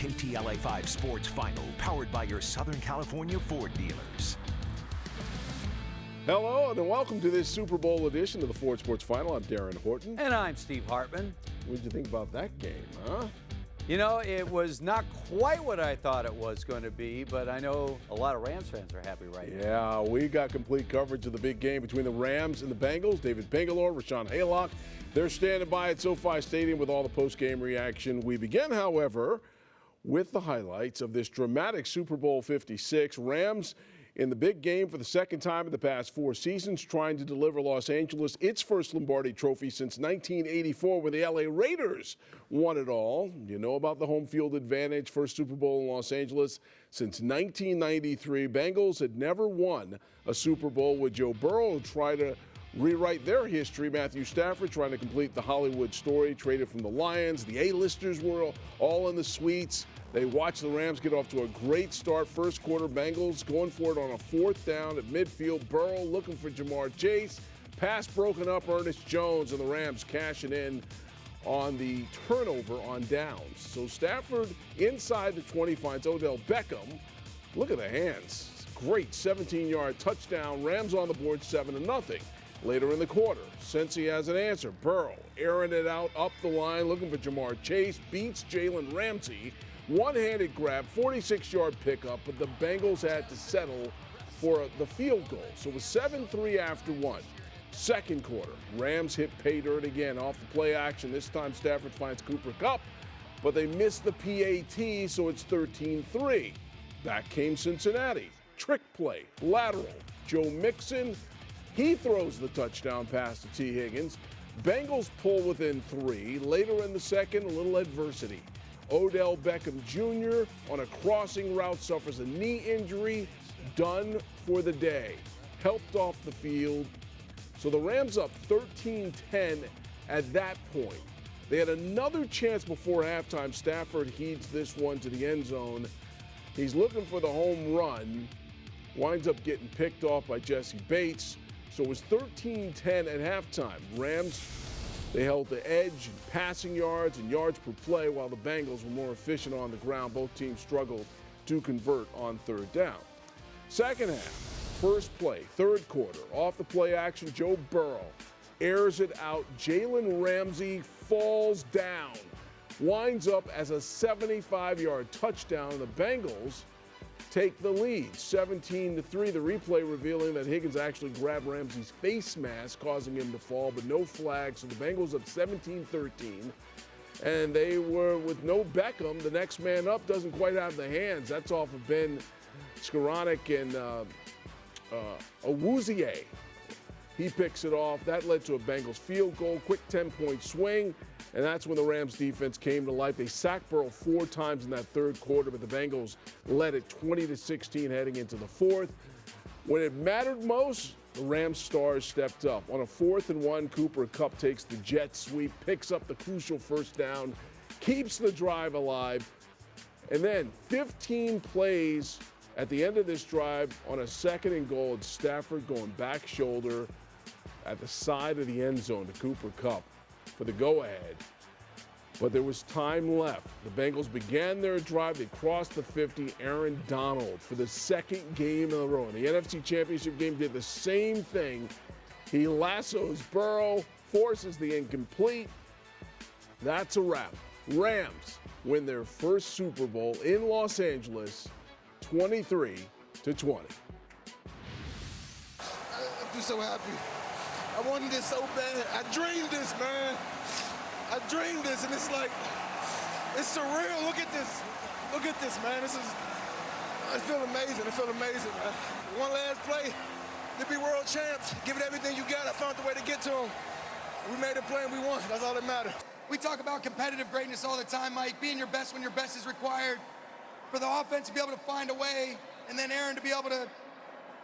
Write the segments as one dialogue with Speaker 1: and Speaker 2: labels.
Speaker 1: KTLA 5 Sports Final, powered by your Southern California Ford dealers.
Speaker 2: Hello and welcome to this Super Bowl edition of the Ford Sports Final. I'm Darren Horton.
Speaker 3: And I'm Steve Hartman.
Speaker 2: What did you think about that game, huh?
Speaker 3: You know, it was not quite what I thought it was going to be, but I know a lot of Rams fans are happy right now.
Speaker 2: Yeah, we got complete coverage of the big game between the Rams and the Bengals. David Bangalore, Rashawn Haylock, they're standing by at SoFi Stadium with all the post-game reaction. We begin, however, with the highlights of this dramatic Super Bowl 56. Rams in the big game for the second time in the past 4 seasons, trying to deliver Los Angeles its first Lombardi trophy since 1984, when the LA Raiders won it all. You know about the home field advantage, first Super Bowl in Los Angeles since 1993. Bengals had never won a Super Bowl with Joe Burrow, who tried to rewrite their history. Matthew Stafford trying to complete the Hollywood story, traded from the Lions. The A-listers were all in the suites. They watched the Rams get off to a great start. First quarter, Bengals going for it on a 4th down at midfield. Burrow looking for Jamar Chase. Pass broken up, Ernest Jones, and the Rams cashing in on the turnover on downs. So Stafford inside the 20 finds Odell Beckham. Look at the hands. Great 17-yard touchdown. Rams on the board 7-0. Later in the quarter, Cincy has an answer. Burrow airing it out up the line, looking for Jamar Chase. Beats Jalen Ramsey. One-handed grab, 46-yard pickup, but the Bengals had to settle for the field goal. So it was 7-3 after 1. Second quarter, Rams hit pay dirt again off the play action. This time Stafford finds Cooper Kupp, but they missed the PAT, so it's 13-3. Back came Cincinnati. Trick play, lateral. Joe Mixon, he throws the touchdown pass to T. Higgins. Bengals pull within 3. Later in the second, a little adversity. Odell Beckham Jr. on a crossing route suffers a knee injury, done for the day. Helped off the field. So the Rams up 13-10 at that point. They had another chance before halftime. Stafford heeds this one to the end zone. He's looking for the home run. Winds up getting picked off by Jesse Bates. So it was 13-10 at halftime. Rams, they held the edge in passing yards and yards per play, while the Bengals were more efficient on the ground. Both teams struggled to convert on 3rd down. Second half, first play, 3rd quarter. Off the play action, Joe Burrow airs it out. Jalen Ramsey falls down. Winds up as a 75-yard touchdown. The Bengals take the lead, 17-3. The replay revealing that Higgins actually grabbed Ramsey's face mask, causing him to fall, but no flag. So the Bengals up 17-13. And they were with no Beckham. The next man up doesn't quite have the hands. That's off of Ben Skoranek and Awuzie. He picks it off. That led to a Bengals field goal, quick 10-point swing. And that's when the Rams defense came to life. They sacked Burrow 4 times in that 3rd quarter, but the Bengals led it 20-16 heading into the 4th. When it mattered most, the Rams stars stepped up. On a 4th and 1, Cooper Kupp takes the jet sweep, picks up the crucial 1st down, keeps the drive alive. And then 15 plays at the end of this drive on a 2nd and goal, and Stafford going back shoulder at the side of the end zone to Cooper Kupp for the go-ahead. But there was time left. The Bengals began their drive. They crossed the 50. Aaron Donald, for the 2nd game in a row. In the NFC Championship game, did the same thing. He lassos Burrow, forces the incomplete. That's a wrap. Rams win their first Super Bowl in Los Angeles, 23-20.
Speaker 4: I'm just so happy. I wanted this so bad. I dreamed this, man. I dreamed this, and it's like, it's surreal. Look at this. Look at this, man. I feel amazing. I feel amazing, man. One last play to be world champs. Give it everything you got. I found the way to get to them. We made a play and we won. That's all that matters.
Speaker 5: We talk about competitive greatness all the time, Mike. Being your best when your best is required. For the offense to be able to find a way, and then Aaron to be able to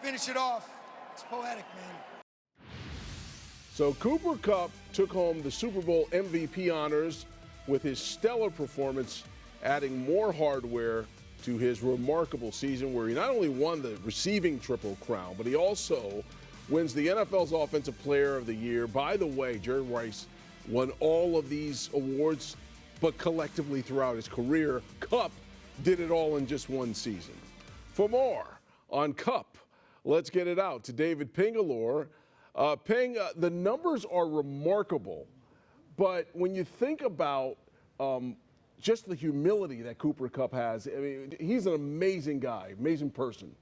Speaker 5: finish it off. It's poetic, man.
Speaker 2: So Cooper Kupp took home the Super Bowl MVP honors with his stellar performance, adding more hardware to his remarkable season, where he not only won the receiving Triple Crown, but he also wins the NFL's Offensive Player of the Year. By the way, Jerry Rice won all of these awards, but collectively throughout his career. Kupp did it all in just one season. For more on Cup, let's get it out to David Pingalore. Ping, the numbers are remarkable, but when you think about just the humility that Cooper Kupp has, I mean, he's an amazing guy, amazing person.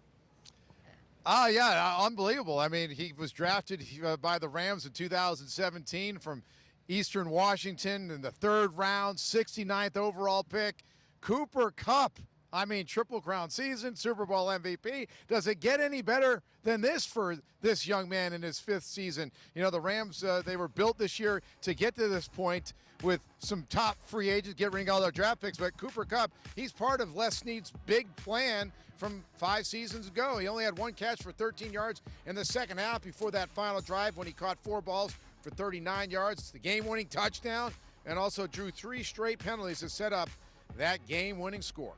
Speaker 6: Yeah, unbelievable. I mean, he was drafted by the Rams in 2017 from Eastern Washington in the 3rd round, 69th overall pick. Cooper Kupp, I mean, Triple Crown season, Super Bowl MVP. Does it get any better than this for this young man in his 5th season? You know, the Rams, they were built this year to get to this point with some top free agents, getting all their draft picks. But Cooper Kupp, he's part of Les Snead's big plan from 5 seasons ago. He only had 1 catch for 13 yards in the second half before that final drive when he caught 4 balls for 39 yards. It's the game-winning touchdown, and also drew 3 straight penalties to set up that game-winning score.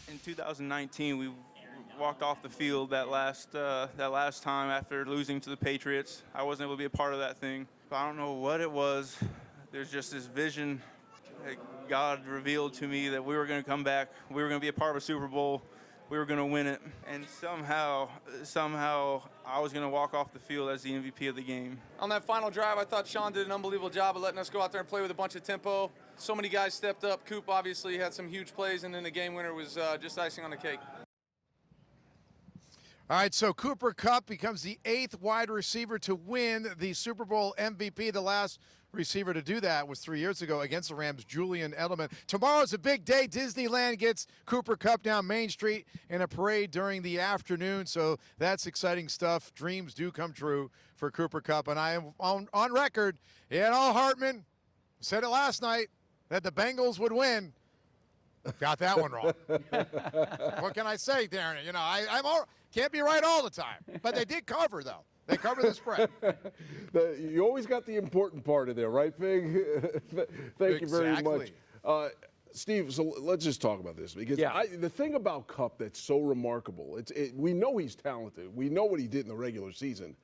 Speaker 7: In 2019, we walked off the field that last time after losing to the Patriots. I wasn't able to be a part of that thing. But I don't know what it was. There's just this vision that God revealed to me that we were going to come back. We were going to be a part of a Super Bowl. We were going to win it. And somehow, I was going to walk off the field as the MVP of the game.
Speaker 8: On that final drive, I thought Sean did an unbelievable job of letting us go out there and play with a bunch of tempo. So many guys stepped up. Coop obviously had some huge plays, and then the game winner was just icing on the cake.
Speaker 6: All right, so Cooper Kupp becomes the 8th wide receiver to win the Super Bowl MVP. The last receiver to do that was 3 years ago against the Rams, Julian Edelman. Tomorrow's a big day. Disneyland gets Cooper Kupp down Main Street in a parade during the afternoon, so that's exciting stuff. Dreams do come true for Cooper Kupp, and I am on record. Hartman said it last night that the Bengals would win. Got that one wrong. What can I say, Darren? You know, I'm all, can't be right all the time. But they did cover, though. They cover the spread.
Speaker 2: You always got the important part of there, right, Pig? Thank you very much. Steve, so let's just talk about this. Because the thing about Kupp that's so remarkable, we know he's talented. We know what he did in the regular season.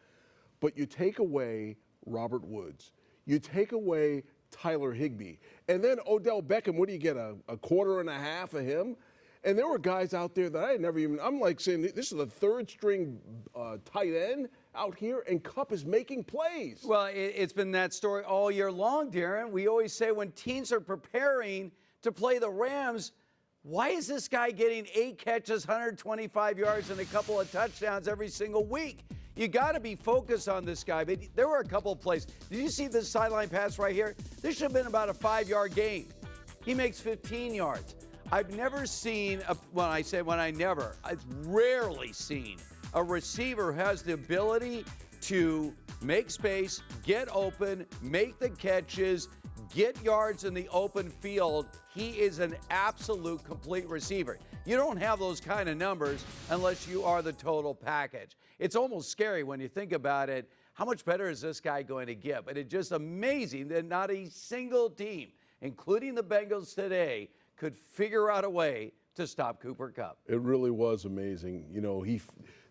Speaker 2: But you take away Robert Woods. You take away Tyler Higbee. And then Odell Beckham, what do you get, a quarter and a half of him? And there were guys out there that I had never even, I'm like saying, this is the 3rd string tight end out here, and Kupp is making plays.
Speaker 3: Well, it's been that story all year long, Darren. We always say when teams are preparing to play the Rams, why is this guy getting 8 catches, 125 yards, and a couple of touchdowns every single week? You got to be focused on this guy. But there were a couple of plays. Did you see this sideline pass right here? This should have been about a 5-yard gain. He makes 15 yards. I've rarely seen a receiver who has the ability to make space, get open, make the catches, get yards in the open field. He is an absolute complete receiver. You don't have those kind of numbers unless you are the total package. It's almost scary when you think about it. How much better is this guy going to get? But it's just amazing that not a single team, including the Bengals today, could figure out a way to stop Cooper Kupp.
Speaker 2: It really was amazing. You know,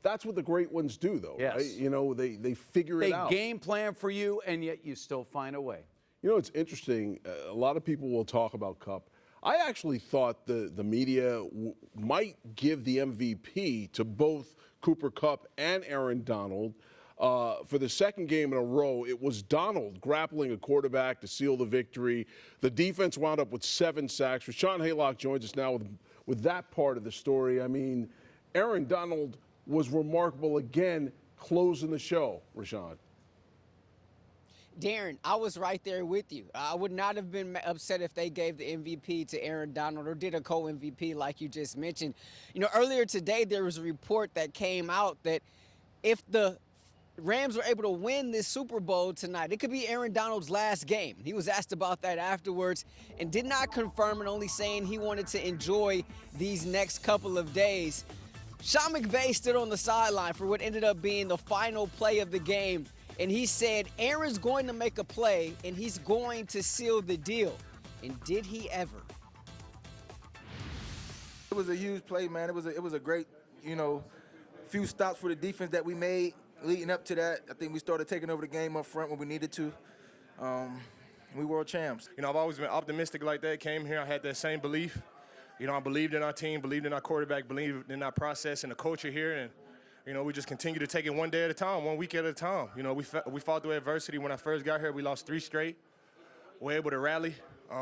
Speaker 2: that's what the great ones do, though.
Speaker 3: Yes.
Speaker 2: Right? You know, they figure it out.
Speaker 3: They game plan for you, and yet you still find a way.
Speaker 2: You know, it's interesting. A lot of people will talk about Kupp. I actually thought the media might give the MVP to both Cooper Kupp and Aaron Donald. For the 2nd game in a row, it was Donald grappling a quarterback to seal the victory. The defense wound up with 7 sacks. Rashawn Haylock joins us now with that part of the story. I mean, Aaron Donald was remarkable again, closing the show, Rashawn.
Speaker 9: Darren, I was right there with you. I would not have been upset if they gave the MVP to Aaron Donald or did a co-MVP like you just mentioned. You know, earlier today there was a report that came out that if the Rams were able to win this Super Bowl tonight, it could be Aaron Donald's last game. He was asked about that afterwards and did not confirm it, only saying he wanted to enjoy these next couple of days. Sean McVay stood on the sideline for what ended up being the final play of the game, and he said Aaron's going to make a play and he's going to seal the deal. And did he ever?
Speaker 10: It was a huge play, man. It was a great, few stops for the defense that we made leading up to that. I think we started taking over the game up front when we needed to. We world champs.
Speaker 11: You know, I've always been optimistic like that. Came here, I had that same belief. You know, I believed in our team, believed in our quarterback, believed in our process and the culture here. And, you know, we just continue to take it one day at a time, 1 week at a time. You know, we fought through adversity. When I first got here, we lost 3 straight. We were able to rally,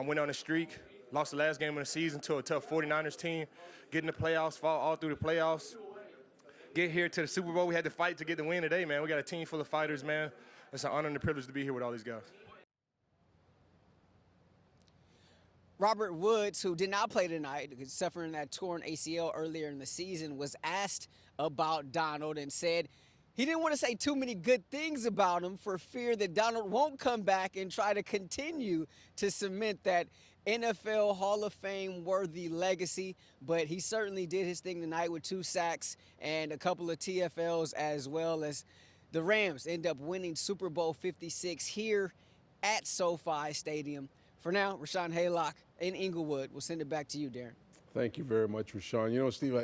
Speaker 11: went on a streak, lost the last game of the season to a tough 49ers team, get in the playoffs, fought all through the playoffs. Get here to the Super Bowl. We had to fight to get the win today, man. We got a team full of fighters, man. It's an honor and a privilege to be here with all these guys.
Speaker 9: Robert Woods, who did not play tonight, suffering that torn ACL earlier in the season, was asked about Donald and said he didn't want to say too many good things about him for fear that Donald won't come back and try to continue to cement that NFL Hall of Fame worthy legacy, but he certainly did his thing tonight with 2 sacks and a couple of TFLs, as well as the Rams end up winning Super Bowl 56 here at SoFi Stadium. For now, Rashawn Haylock in Inglewood. We'll send it back to you, Darren.
Speaker 2: Thank you very much, Rashawn. You know, Steve,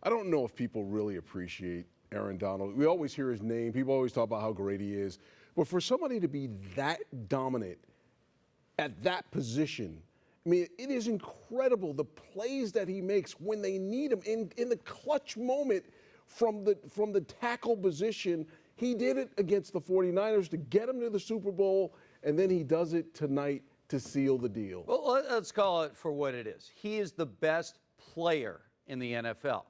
Speaker 2: I don't know if people really appreciate Aaron Donald. We always hear his name. People always talk about how great he is. But for somebody to be that dominant at that position, I mean, it is incredible the plays that he makes when they need him in the clutch moment from the tackle position. He did it against the 49ers to get him to the Super Bowl, and then he does it tonight to seal the deal.
Speaker 3: Well, let's call it for what it is. He is the best player in the NFL.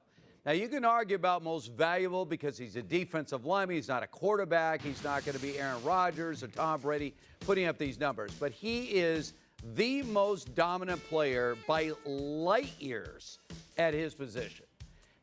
Speaker 3: Now, you can argue about most valuable because he's a defensive lineman. He's not a quarterback. He's not going to be Aaron Rodgers or Tom Brady putting up these numbers. But he is the most dominant player by light years at his position.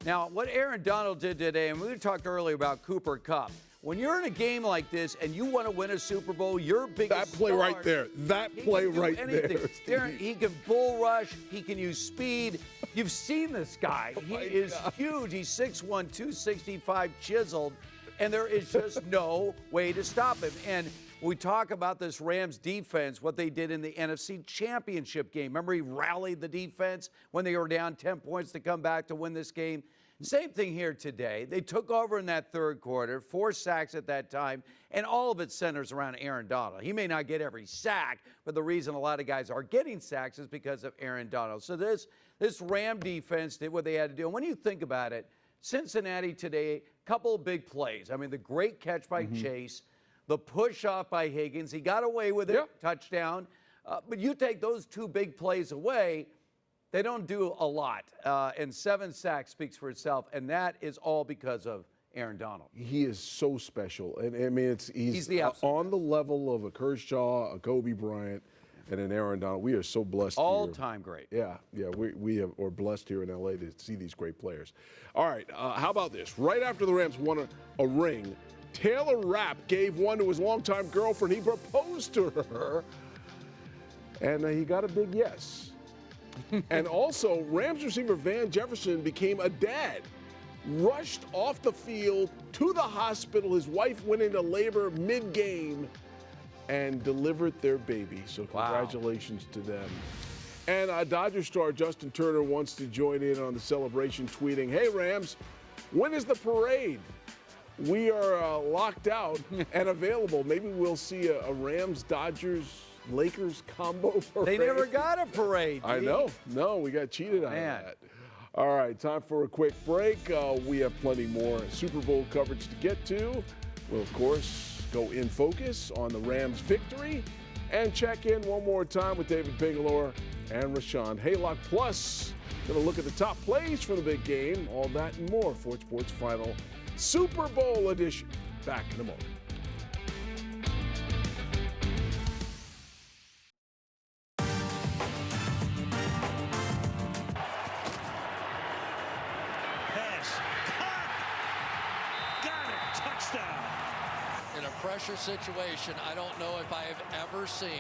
Speaker 3: Now, what Aaron Donald did today, and we talked earlier about Cooper Kupp, when you're in a game like this and you want to win a Super Bowl, your biggest
Speaker 2: that play
Speaker 3: star,
Speaker 2: right there. That play right
Speaker 3: anything.
Speaker 2: there.
Speaker 3: Darren, he can bull rush. He can use speed. You've seen this guy. He is huge. He's 6'1", 265, chiseled, and there is just no way to stop him. And we talk about this Rams defense, what they did in the NFC Championship game. Remember, he rallied the defense when they were down 10 points to come back to win this game. Same thing here today. They took over in that third quarter, 4 sacks at that time, and all of it centers around Aaron Donald. He may not get every sack, but the reason a lot of guys are getting sacks is because of Aaron Donald. So this Ram defense did what they had to do. And when you think about it, Cincinnati today, a couple of big plays. I mean, the great catch by Chase, the push off by Higgins. He got away with it, touchdown. But you take those 2 big plays away, they don't do a lot. And 7 sacks speaks for itself, and that is all because of Aaron Donald.
Speaker 2: He is so special. And I mean, he's on the level of a Kershaw, a Kobe Bryant, and an Aaron Donald. We are so blessed
Speaker 3: All-time great.
Speaker 2: Yeah, we are blessed here in L.A. to see these great players. All right, how about this? Right after the Rams won a ring, Taylor Rapp gave one to his longtime girlfriend. He proposed to her, and he got a big yes. And also, Rams receiver Van Jefferson became a dad. Rushed off the field to the hospital. His wife went into labor mid-game and delivered their baby. So congratulations to them. And Dodger star Justin Turner wants to join in on the celebration, tweeting, "Hey, Rams, when is the parade? We are locked out and available. Maybe we'll see a Rams-Dodgers-Lakers combo parade."
Speaker 3: They never got a parade.
Speaker 2: I know. No, we got cheated on that. All right, time for a quick break. We have plenty more Super Bowl coverage to get to. We'll, of course, go in focus on the Rams' victory and check in one more time with David Bigelow and Rashawn Haylock. Plus, going to look at the top plays for the big game. All that and more. Ford Sports Final Super Bowl edition. Back in a moment.
Speaker 12: In a pressure situation, I don't know if I have ever seen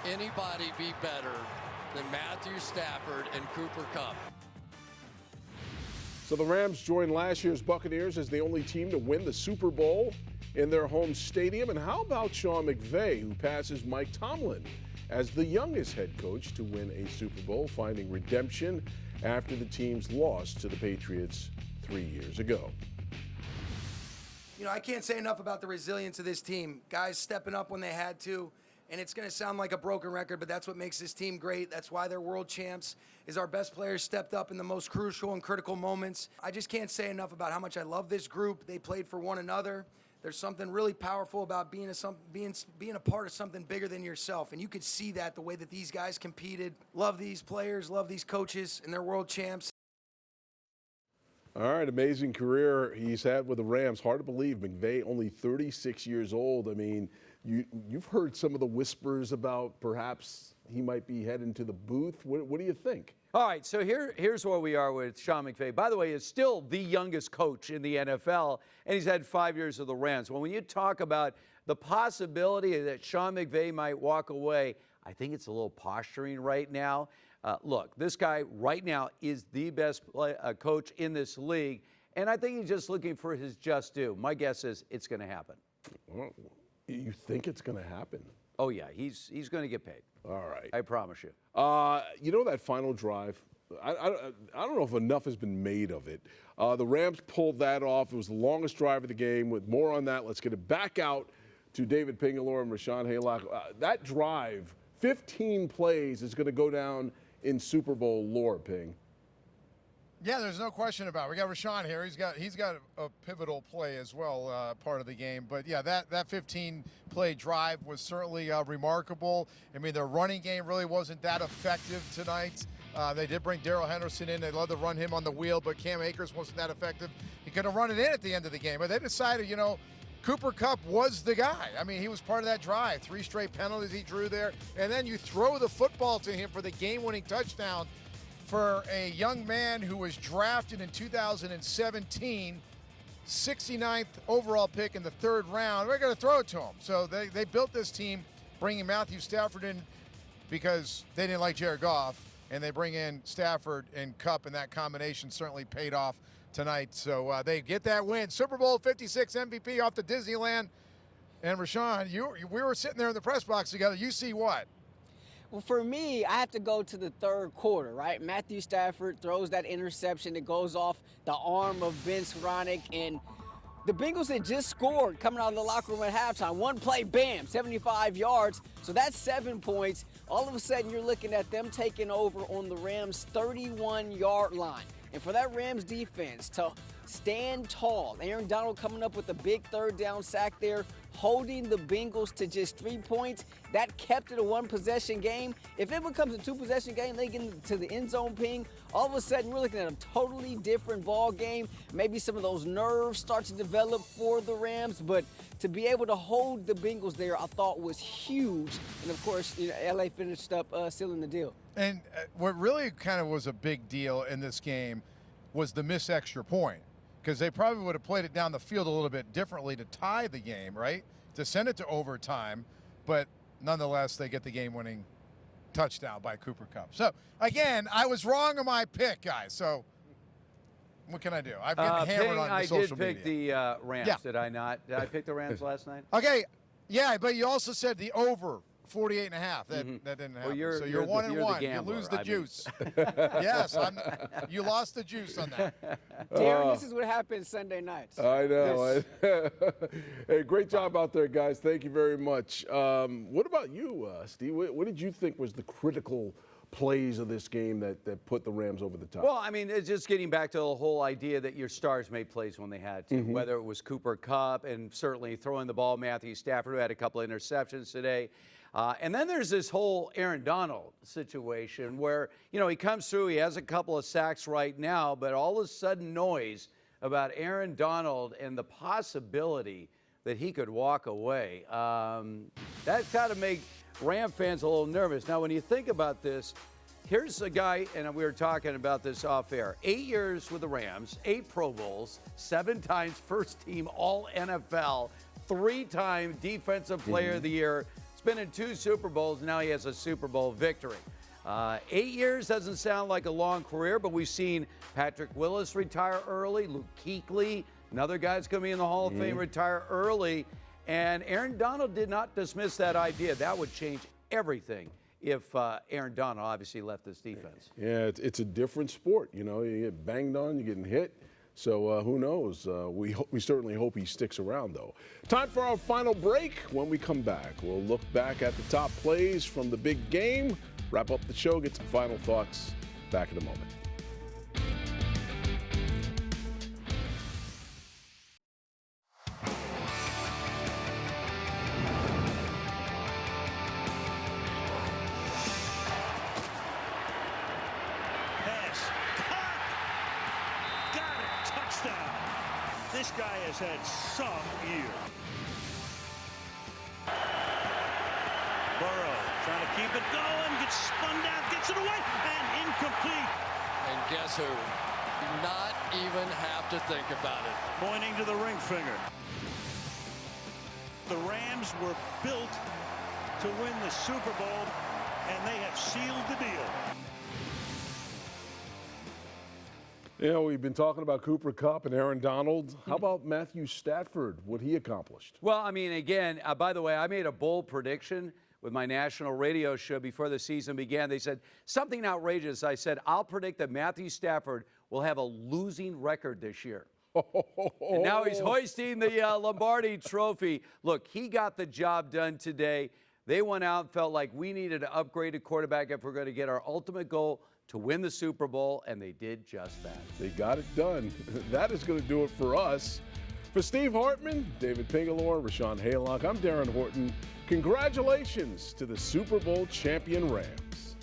Speaker 12: anybody be better than Matthew Stafford and Cooper Kupp.
Speaker 2: So the Rams joined last year's Buccaneers as the only team to win the Super Bowl in their home stadium. And how about Sean McVay, who passes Mike Tomlin as the youngest head coach to win a Super Bowl, finding redemption after the team's loss to the Patriots 3 years ago?
Speaker 5: You know, I can't say enough about the resilience of this team. Guys stepping up when they had to, and it's going to sound like a broken record, but that's what makes this team great. That's why they're world champs, is our best players stepped up in the most crucial and critical moments. I just can't say enough about how much I love this group. They played for one another. There's something really powerful about being a part of something bigger than yourself, and you could see that the way that these guys competed. Love these players, love these coaches, and they're world champs.
Speaker 2: All right, amazing career he's had with the Rams. Hard to believe, McVay only 36 years old. I mean, you've heard some of the whispers about perhaps he might be heading to the booth. What do you think?
Speaker 3: All right, so here's where we are with Sean McVay. By the way, is still the youngest coach in the NFL, and he's had 5 years of the Rams. When you talk about the possibility that Sean McVay might walk away, I think it's a little posturing right now. Look, this guy right now is the best coach in this league, and I think he's just looking for his just due. My guess is it's going to happen.
Speaker 2: Well, you think it's going to happen?
Speaker 3: Oh, yeah, he's going to get paid.
Speaker 2: All right.
Speaker 3: I promise you.
Speaker 2: You know that final drive? I don't know if enough has been made of it. The Rams pulled that off. It was the longest drive of the game. With more on that, let's get it back out to David Pingalore and Rashawn Haylock. That drive, 15 plays, is going to go down in Super Bowl lore, Ping.
Speaker 6: Yeah, there's no question about it. We got Rashawn here. He's got a pivotal play as well, part of the game. But yeah, that 15-play drive was certainly remarkable. I mean, their running game really wasn't that effective tonight. They did bring Darrell Henderson in. They love to run him on the wheel, but Cam Akers wasn't that effective. He could have run it in at the end of the game, but they decided, Cooper Kupp was the guy. I mean, he was part of that drive. 3 straight penalties he drew there, and then you throw the football to him for the game-winning touchdown. For a young man who was drafted in 2017, 69th overall pick in the 3rd round, we're going to throw it to him. So they built this team, bringing Matthew Stafford in because they didn't like Jared Goff, and they bring in Stafford and Kupp, and that combination certainly paid off tonight. So they get that win. Super Bowl 56 MVP off to Disneyland. And Rashawn, we were sitting there in the press box together. You see what?
Speaker 9: Well, for me, I have to go to the 3rd quarter, right? Matthew Stafford throws that interception. It goes off the arm of Ben Skowronek, and the Bengals had just scored coming out of the locker room at halftime. One play, bam, 75 yards. So that's 7 points. All of a sudden, you're looking at them taking over on the Rams' 31-yard line. And for that Rams defense to stand tall, Aaron Donald coming up with a big 3rd down sack there, holding the Bengals to just 3 points, that kept it a 1-possession game. If it becomes a 2-possession game, they get into the end zone, Ping, all of a sudden we're looking at a totally different ball game. Maybe some of those nerves start to develop for the Rams, but to be able to hold the Bengals there, I thought was huge. And of course, LA finished up sealing the deal.
Speaker 6: And what really kind of was a big deal in this game was the missed extra point, because they probably would have played it down the field a little bit differently to tie the game, right? To send it to overtime, but nonetheless, they get the game-winning touchdown by Cooper Kupp. So, again, I was wrong on my pick, guys. So, what can I do? I've been hammered on the social media.
Speaker 3: I did pick the Rams, did I not? Did I pick the Rams last night?
Speaker 6: Okay, yeah, but you also said the over. 48.5. That didn't happen.
Speaker 3: Well,
Speaker 6: so you're 1-1. You lose the juice. Yes, you lost the juice on that.
Speaker 9: Darren, this is what happens Sunday nights.
Speaker 2: I know. Hey, great job out there, guys. Thank you very much. What about you, Steve? What did you think was the critical plays of this game that put the Rams over the top?
Speaker 3: Well, I mean, it's just getting back to the whole idea that your stars made plays when they had to, whether it was Cooper Kupp and certainly throwing the ball, Matthew Stafford, who had a couple of interceptions today. And then there's this whole Aaron Donald situation where, he comes through, he has a couple of sacks right now, but all of a sudden noise about Aaron Donald and the possibility that he could walk away. That's got to make Ram fans a little nervous. Now, when you think about this, here's a guy, and we were talking about this off air, 8 years with the Rams, 8 Pro Bowls, 7 times first team All NFL, 3-time Defensive Player of the Year. It's been in 2 Super Bowls. Now he has a Super Bowl victory. 8 years doesn't sound like a long career, but we've seen Patrick Willis retire early, Luke Kuechly, another guy's going to be in the Hall of Fame, retire early. And Aaron Donald did not dismiss that idea. That would change everything if Aaron Donald obviously left this defense.
Speaker 2: Yeah, it's a different sport. You get banged on, you're getting hit. So who knows? We certainly hope he sticks around, though. Time for our final break. When we come back, we'll look back at the top plays from the big game, wrap up the show, get some final thoughts. Back in a moment.
Speaker 13: This guy has had some year. Burrow trying to keep it going, gets spun down, gets it away, and incomplete.
Speaker 12: And guess who? Not even have to think about it.
Speaker 13: Pointing to the ring finger. The Rams were built to win the Super Bowl, and they have sealed the deal.
Speaker 2: You know, we've been talking about Cooper Kupp and Aaron Donald. How about Matthew Stafford, what he accomplished?
Speaker 3: Well, I mean, again, by the way, I made a bold prediction with my national radio show before the season began. They said something outrageous. I said, I'll predict that Matthew Stafford will have a losing record this year. And now he's hoisting the Lombardi trophy. Look, he got the job done today. They went out and felt like we needed an upgraded quarterback if we're going to get our ultimate goal to win the Super Bowl, and they did just that.
Speaker 2: They got it done. That is going to do it for us. For Steve Hartman, David Pingalore, Rashawn Haylock, I'm Darren Horton. Congratulations to the Super Bowl champion Rams.